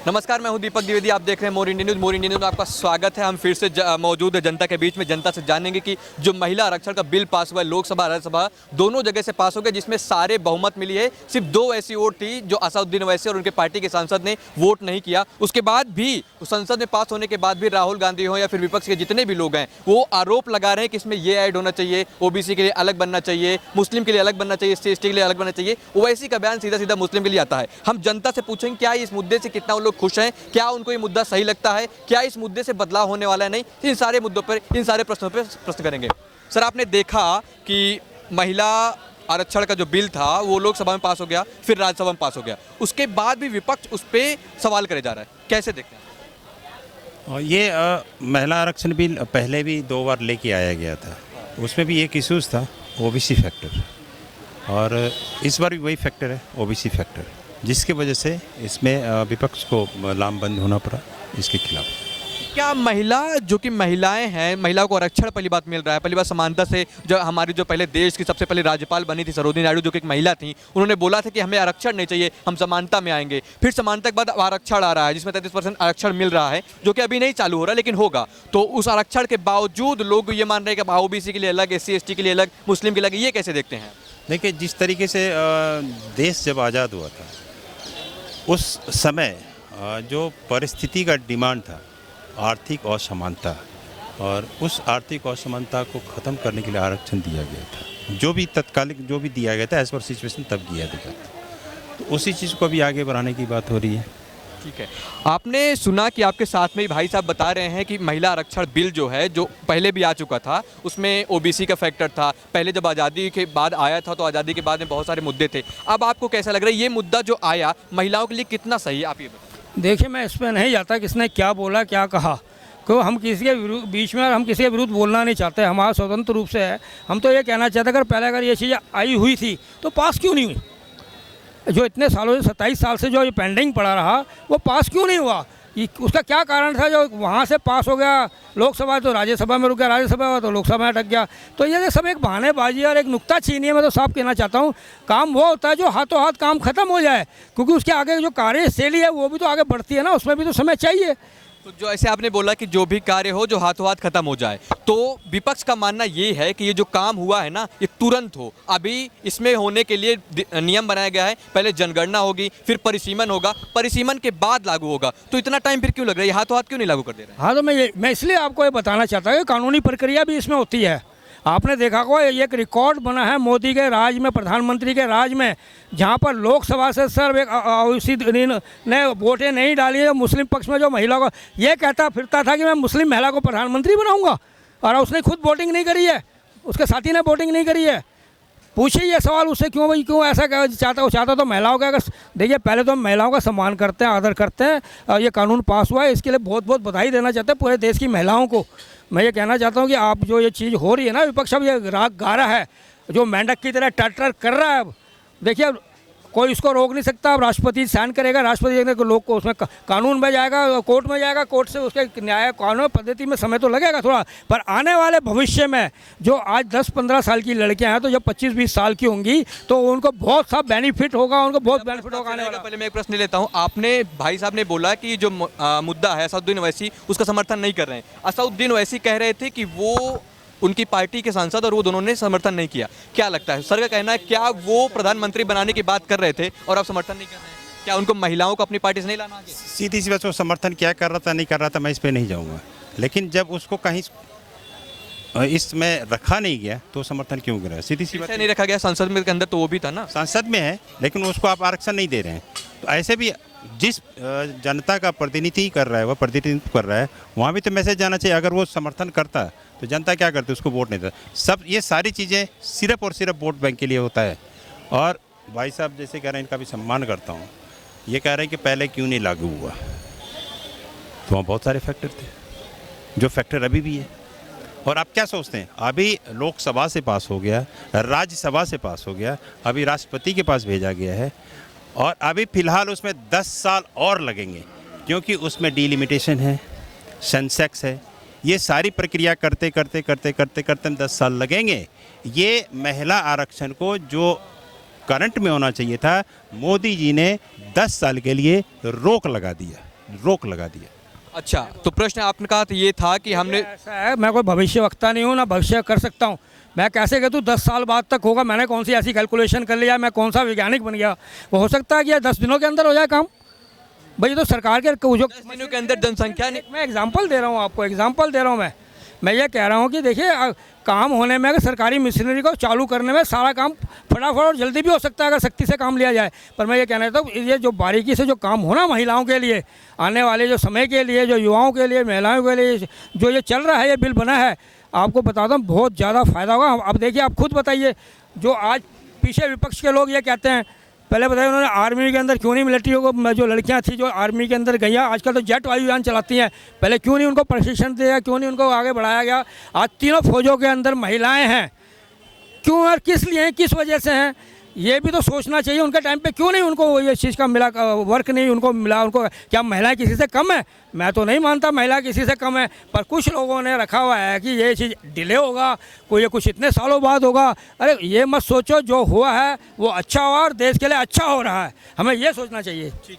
नमस्कार, मैं हूं दीपक द्विवेदी। आप देख रहे हैं मोर इंडिया न्यूज़। मोर इंडिया न्यूज़ में आपका स्वागत है। हम फिर से मौजूद है जनता के बीच में। जनता से जानेंगे कि जो महिला आरक्षण का बिल पास हुआ है, लोकसभा राज्यसभा दोनों जगह से पास हो गया, जिसमें सारे बहुमत मिली है। सिर्फ 2 ऐसी वोट थी जो असादुद्दीन ओवैसी और उनके पार्टी के सांसद ने वोट नहीं किया। उसके बाद भी संसद में पास होने के बाद भी राहुल गांधी हो या फिर विपक्ष के जितने भी लोग हैं, वो आरोप लगा रहे हैं कि इसमें ये ऐड होना चाहिए, ओबीसी के लिए अलग बनना चाहिए, मुस्लिम के लिए अलग बनना चाहिए, SC ST के लिए अलग बनना चाहिए। ओवैसी का बयान सीधा सीधा मुस्लिम के लिए आता है। हम जनता से पूछेंगे क्या इस मुद्दे से कितना लोग खुश हैं, क्या उनको ये मुद्दा सही लगता है, क्या इस मुद्दे से बदलाव होने वाला है नहीं। इन सारे मुद्दों पर, इन सारे प्रश्नों पर प्रश्न करेंगे। सर, आपने देखा कि महिला आरक्षण का जो बिल था वो लोकसभा में पास हो गया, फिर राज्यसभा में पास हो गया, उसके बाद भी विपक्ष उस पर सवाल करे जा रहा है, कैसे देखते हैं? और ये महिला आरक्षण बिल पहले भी 2 बार लेके आया गया था। उसमें भी एक इश्यूज था ओबीसी फैक्टर, और इस बार भी वही फैक्टर है, ओबीसी फैक्टर, जिसकी वजह से इसमें विपक्ष को लामबंद होना पड़ा इसके खिलाफ। क्या महिला, जो कि महिलाएं हैं, महिलाओं को आरक्षण पहली बात मिल रहा है, पहली बात समानता से, जो हमारी जो पहले देश की सबसे पहले राज्यपाल बनी थी सरोजिनी नायडू, जो कि एक महिला थी, उन्होंने बोला था कि हमें आरक्षण नहीं चाहिए, हम समानता में आएंगे। फिर समानता के बाद आरक्षण आ रहा है, जिसमें 33% आरक्षण मिल रहा है, जो कि अभी नहीं चालू हो रहा लेकिन होगा। तो उस आरक्षण के बावजूद लोग ये मान रहे हैं कि ओबीसी के लिए अलग, SC ST के लिए अलग, मुस्लिम के लिए अलग। ये कैसे देखते हैं? देखिए, जिस तरीके से देश जब आज़ाद हुआ था उस समय जो परिस्थिति का डिमांड था आर्थिक असमानता, और उस आर्थिक असमानता को ख़त्म करने के लिए आरक्षण दिया गया था। जो भी तत्कालिक जो भी दिया गया था एज पर सिचुएशन तब दिया गया था, तो उसी चीज़ को भी आगे बढ़ाने की बात हो रही है। ठीक है। आपने सुना कि आपके साथ में ही भाई साहब बता रहे हैं कि महिला आरक्षण बिल जो है, जो पहले भी आ चुका था, उसमें ओबीसी का फैक्टर था। पहले जब आज़ादी के बाद आया था तो आज़ादी के बाद में बहुत सारे मुद्दे थे। अब आपको कैसा लग रहा है ये मुद्दा जो आया महिलाओं के लिए कितना सही है, आप ये बताइए? देखिए, मैं इसमें नहीं जाता किसने क्या बोला क्या कहा, क्यों हम किसी के बीच में, और हम किसी के विरुद्ध बोलना नहीं चाहते। हमारा स्वतंत्र रूप से है। हम तो ये कहना चाहते अगर पहले अगर ये चीज़ें आई हुई थी तो पास क्यों नहीं हुई? जो इतने सालों से 27 साल से जो ये पेंडिंग पड़ा रहा वो पास क्यों नहीं हुआ? उसका क्या कारण था? जो वहाँ से पास हो गया लोकसभा तो राज्यसभा में रुक गया, राज्यसभा हुआ तो लोकसभा में अटक गया। तो ये सब एक बहानेबाजी और एक नुक्ताचीनी है। मैं तो साफ कहना चाहता हूँ, काम वो होता है जो हाथों हाथ काम खत्म हो जाए, क्योंकि उसके आगे जो कार्यशैली है वो भी तो आगे बढ़ती है ना, उसमें भी तो समय चाहिए। तो जो ऐसे आपने बोला कि जो भी कार्य हो जो हाथों हाथ खत्म हो जाए, तो विपक्ष का मानना ये है कि ये जो काम हुआ है ना, ये तुरंत हो। अभी इसमें होने के लिए नियम बनाया गया है, पहले जनगणना होगी, फिर परिसीमन होगा, परिसीमन के बाद लागू होगा। तो इतना टाइम फिर क्यों लग रहा है? ये हाथों हाथ क्यों नहीं लागू कर दे रहे हैं? हाँ, तो मैं इसलिए आपको ये बताना चाहता हूँ कि कानूनी प्रक्रिया भी इसमें होती है। आपने देखा होगा ये एक रिकॉर्ड बना है मोदी के राज में, प्रधानमंत्री के राज में, जहाँ पर लोकसभा से सिर्फ एक ओबीसी ने वोटें नहीं डाली है। मुस्लिम पक्ष में जो महिला को ये कहता फिरता था कि मैं मुस्लिम महिला को प्रधानमंत्री बनाऊंगा, और उसने खुद वोटिंग नहीं करी है, उसके साथी ने वोटिंग नहीं करी है। पूछिए ये सवाल उससे, क्यों भाई, क्यों ऐसा चाहता तो महिलाओं का, अगर देखिए पहले तो हम महिलाओं का सम्मान करते हैं, आदर करते हैं, और ये कानून पास हुआ है इसके लिए बहुत बहुत बधाई देना चाहते हैं पूरे देश की महिलाओं को। मैं ये कहना चाहता हूँ कि आप जो ये चीज़ हो रही है ना, विपक्ष अब ये राग गा रहा है, जो मेंढक की तरह टटर कर रहा है। अब देखिए, कोई इसको रोक नहीं सकता। अब राष्ट्रपति साइन करेगा, राष्ट्रपति को लोग को उसमें कानून में जाएगा, कोर्ट में जाएगा, कोर्ट से उसके न्याय कानून पद्धति में समय तो लगेगा थोड़ा, पर आने वाले भविष्य में जो आज 10-15 साल की लड़कियां हैं, तो जब 25-20 साल की होंगी तो उनको बहुत सा बेनिफिट होगा, उनको बहुत बेनिफिट होगा आने वाला। पहले मैं एक प्रश्न लेता हूँ। आपने, भाई साहब ने बोला कि जो मुद्दा है असादुद्दीन ओवैसी, उसका समर्थन नहीं कर रहे हैं। असादुद्दीन ओवैसी कह रहे थे कि वो उनकी पार्टी के सांसद और वो दोनों ने समर्थन नहीं किया। क्या लगता है सर का कहना है, क्या वो प्रधानमंत्री बनाने की बात कर रहे थे और आप समर्थन नहीं कर रहे हैं? क्या उनको महिलाओं को अपनी पार्टी से नहीं लाना आगे? सीधी सी बात, वो समर्थन क्या कर रहा था नहीं कर रहा था मैं इस पर नहीं जाऊँगा, लेकिन जब उसको कहीं इसमें रखा नहीं गया तो समर्थन क्यों कर रहा है? सीधी सी बात नहीं रखा गया संसद में के अंदर, तो वो भी था ना, संसद में है, लेकिन उसको आप आरक्षण नहीं दे रहे हैं। तो ऐसे भी जिस जनता का प्रतिनिधि कर रहा है, वह प्रतिनिधित्व कर रहा है, वहाँ भी तो मैसेज जाना चाहिए। अगर वो समर्थन करता तो जनता क्या करती, उसको वोट नहीं देता। सब ये सारी चीज़ें सिर्फ और सिर्फ वोट बैंक के लिए होता है। और भाई साहब जैसे कह रहे हैं, इनका भी सम्मान करता हूँ, ये कह रहे हैं कि पहले क्यों नहीं लागू हुआ, तो वहाँ बहुत सारे फैक्टर थे, जो फैक्टर अभी भी है। और आप क्या सोचते हैं, अभी लोकसभा से पास हो गया, राज्यसभा से पास हो गया, अभी राष्ट्रपति के पास भेजा गया है, और अभी फ़िलहाल उसमें 10 साल और लगेंगे, क्योंकि उसमें डिलिमिटेशन है, सेंसेक्स है, ये सारी प्रक्रिया करते करते करते करते करते 10 साल लगेंगे। ये महिला आरक्षण को जो करंट में होना चाहिए था, मोदी जी ने 10 साल के लिए रोक लगा दिया। रोक लगा दिया। अच्छा, तो प्रश्न आपने कहा तो ये था कि हमने ऐसा है, मैं कोई भविष्यवक्ता नहीं हूँ ना भविष्य कर सकता हूँ। मैं कैसे कहता हूँ 10 साल बाद तक होगा, मैंने कौन सी ऐसी कैलकुलेशन कर लिया, मैं कौन सा वैज्ञानिक बन गया। वो हो सकता है कि 10 दिनों के अंदर हो जाए काम। भाई तो सरकार के जो 10 दिनों के अंदर जनसंख्या ने मैं एग्जांपल दे रहा हूँ आपको, एग्जांपल दे रहा हूँ मैं ये कह रहा हूँ कि देखिए काम होने में, अगर सरकारी मशीनरी को चालू करने में सारा काम फटाफट और जल्दी भी हो सकता है अगर सख्ती से काम लिया जाए। पर मैं ये कहना चाहता हूँ ये जो बारीकी से जो काम होना महिलाओं के लिए, आने वाले जो समय के लिए, जो युवाओं के लिए, महिलाओं के लिए जो ये चल रहा है, ये बिल बना है, आपको बताता हूँ बहुत ज़्यादा फ़ायदा होगा। अब देखिए, आप खुद बताइए, जो आज पीछे विपक्ष के लोग ये कहते हैं, पहले बताइए उन्होंने आर्मी के अंदर क्यों नहीं मिलिट्री को, जो लड़कियां थी जो आर्मी के अंदर गई, आजकल तो जेट वायुयान चलाती हैं, पहले क्यों नहीं उनको प्रशिक्षण दिया, क्यों नहीं उनको आगे बढ़ाया गया। आज तीनों फौजों के अंदर महिलाएं हैं, क्यों और किस लिए हैं, किस वजह से हैं, ये भी तो सोचना चाहिए। उनके टाइम पे क्यों नहीं उनको ये चीज़ का मिला, वर्क नहीं उनको मिला। उनको क्या महिलाएं किसी से कम है? मैं तो नहीं मानता महिला किसी से कम है, पर कुछ लोगों ने रखा हुआ है कि ये चीज़ डिले होगा, कोई ये कुछ इतने सालों बाद होगा। अरे ये मत सोचो, जो हुआ है वो अच्छा हुआ और देश के लिए अच्छा हो रहा है, हमें ये सोचना चाहिए। ठीक